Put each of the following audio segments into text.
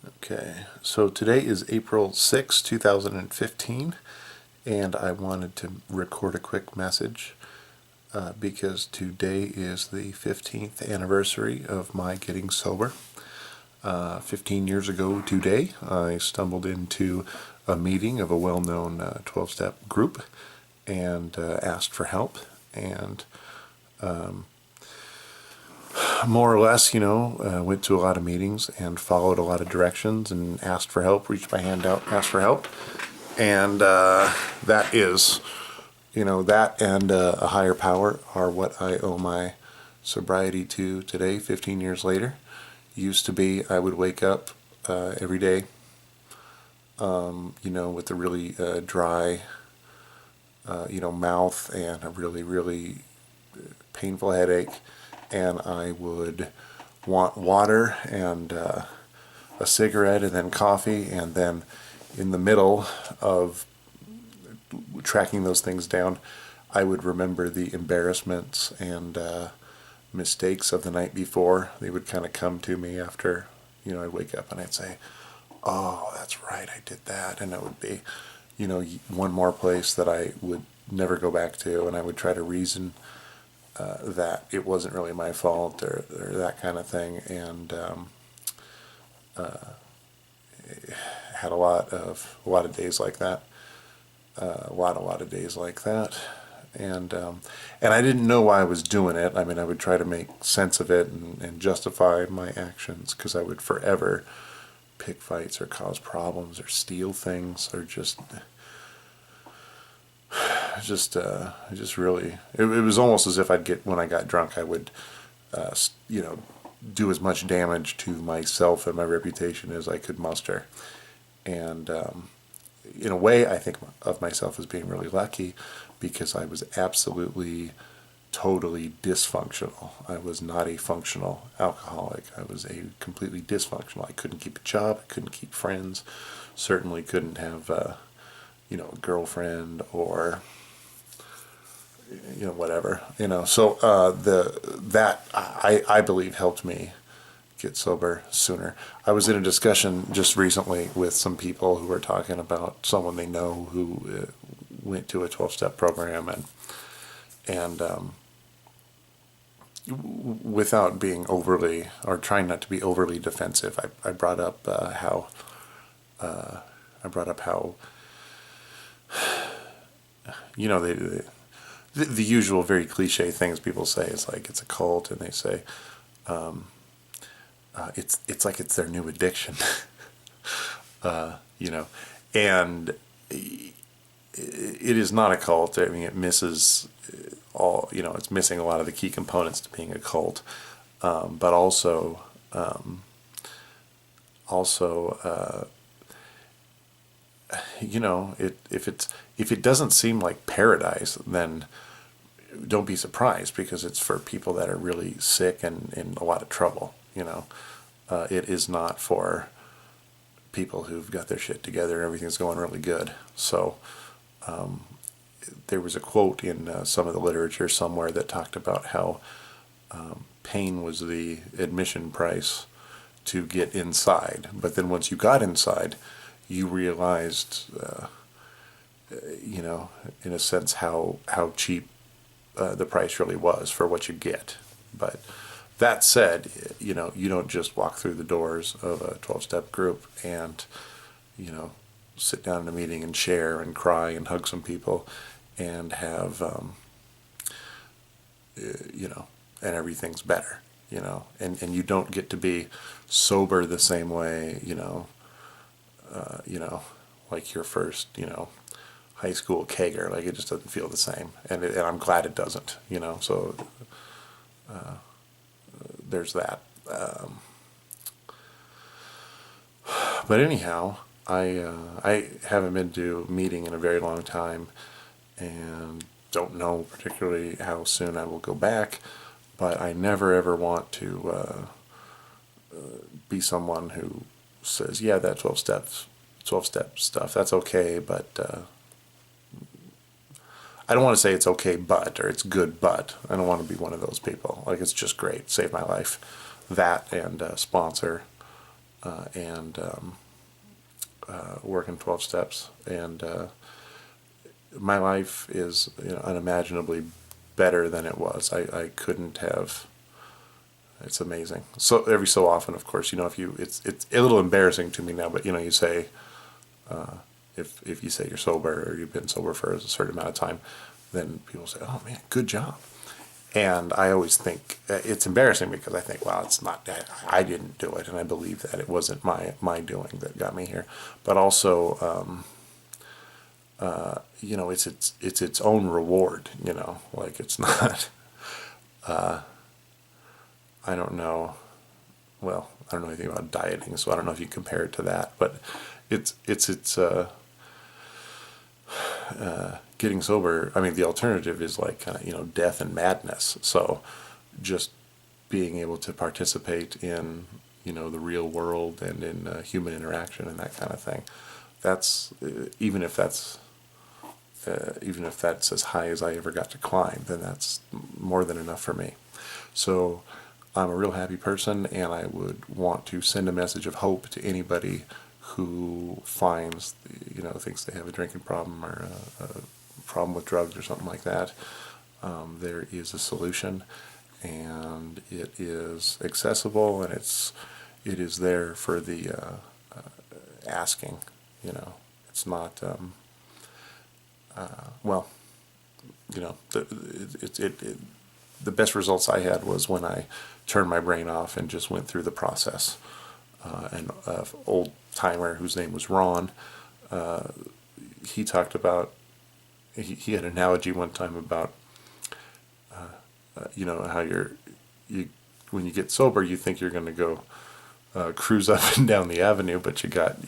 Okay, so today is April 6, 2015, and I wanted to record a quick message because today is the 15th anniversary of my getting sober. 15 years ago today, I stumbled into a meeting of a well-known 12-step group and asked for help, and more or less, went to a lot of meetings and followed a lot of directions and asked for help, reached my hand out, asked for help. And that is, that and a higher power are what I owe my sobriety to today, 15 years later. Used to be, I would wake up every day, with a really dry, mouth and a really, really painful headache. And I would want water and a cigarette and then coffee, and then in the middle of tracking those things down, I would remember the embarrassments and mistakes of the night before. They would kind of come to me after, I'd wake up and I'd say, oh, that's right, I did that. And it would be, one more place that I would never go back to, and I would try to reason that it wasn't really my fault or that kind of thing, and had a lot of days like that, a lot of days like that, and I didn't know why I was doing it. I mean, I would try to make sense of it and justify my actions, because I would forever pick fights or cause problems or steal things or just really, it was almost as if when I got drunk, I would, do as much damage to myself and my reputation as I could muster. And in a way, I think of myself as being really lucky, because I was absolutely, totally dysfunctional. I was not a functional alcoholic. I was a completely dysfunctional. I couldn't keep a job. I couldn't keep friends. Certainly couldn't have, a girlfriend or whatever, so that I believe helped me get sober sooner. I was in a discussion just recently with some people who were talking about someone they know who went to a 12-step program, and without being overly, or trying not to be overly defensive, I brought up how the usual very cliche things people say is like it's a cult, and they say it's like it's their new addiction, and it is not a cult. I mean, it misses all, it's missing a lot of the key components to being a cult, but also if it doesn't seem like paradise, then don't be surprised, because it's for people that are really sick and in a lot of trouble. It is not for people who've got their shit together and everything's going really good. So there was a quote in some of the literature somewhere that talked about how pain was the admission price to get inside, but then once you got inside, you realized, in a sense, how cheap the price really was for what you get. But that said, you don't just walk through the doors of a 12-step group and, sit down in a meeting and share and cry and hug some people and have, and everything's better, and you don't get to be sober the same way, like your first, high school kegger. Like, it just doesn't feel the same, and I'm glad it doesn't. So there's that. But anyhow, I haven't been to a meeting in a very long time, and don't know particularly how soon I will go back. But I never ever want to be someone who says, yeah, that 12-step stuff, that's okay, but I don't want to say it's okay but, or it's good but. I don't want to be one of those people. Like, it's just great, saved my life. That and sponsor and working 12 steps. And my life is, unimaginably better than it was. I couldn't have. It's amazing. So every so often, of course, if it's a little embarrassing to me now, but you say, if you say you're sober or you've been sober for a certain amount of time, then people say, "Oh man, good job." And I always think it's embarrassing because I think, well, it's not that I didn't do it, and I believe that it wasn't my doing that got me here. But also, it's its own reward. Like it's not. I don't know. Well, I don't know anything about dieting, so I don't know if you compare it to that. But it's getting sober. I mean, the alternative is like death and madness. So just being able to participate in the real world and in human interaction and that kind of thing. That's even if that's as high as I ever got to climb, then that's more than enough for me. So I'm a real happy person, and I would want to send a message of hope to anybody who finds, thinks they have a drinking problem or a problem with drugs or something like that. There is a solution, and it is accessible, and it is there for the asking. It's not. Well, the best results I had was when I turned my brain off and just went through the process. An old timer whose name was Ron, he talked about, he had an analogy one time about, how you when you get sober, you think you're going to go cruise up and down the avenue, but you got,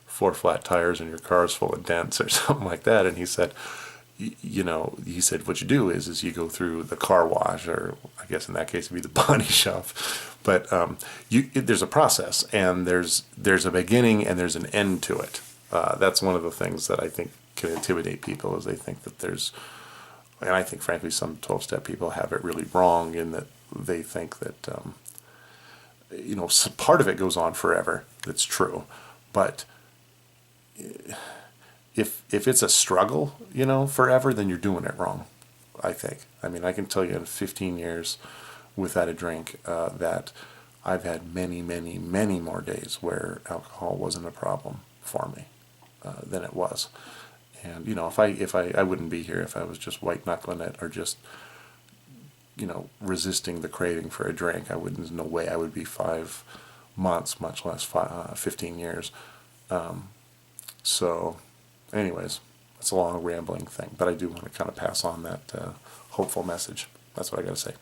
4 flat tires and your car's full of dents or something like that. And he said, what you do is you go through the car wash, or I guess in that case it'd be the body shop. But there's a process, and there's a beginning and there's an end to it. That's one of the things that I think can intimidate people, is they think that and I think frankly some 12-step people have it really wrong in that they think that, part of it goes on forever. That's true. But if it's a struggle, forever, then you're doing it wrong, I think. I mean, I can tell you in 15 years without a drink that I've had many, many, many more days where alcohol wasn't a problem for me than it was. And, if I wouldn't be here if I was just white knuckling it or just, resisting the craving for a drink. There's no way I would be 5 months, much less 15 years. So, anyways, it's a long rambling thing, but I do want to kind of pass on that hopeful message. That's what I got to say.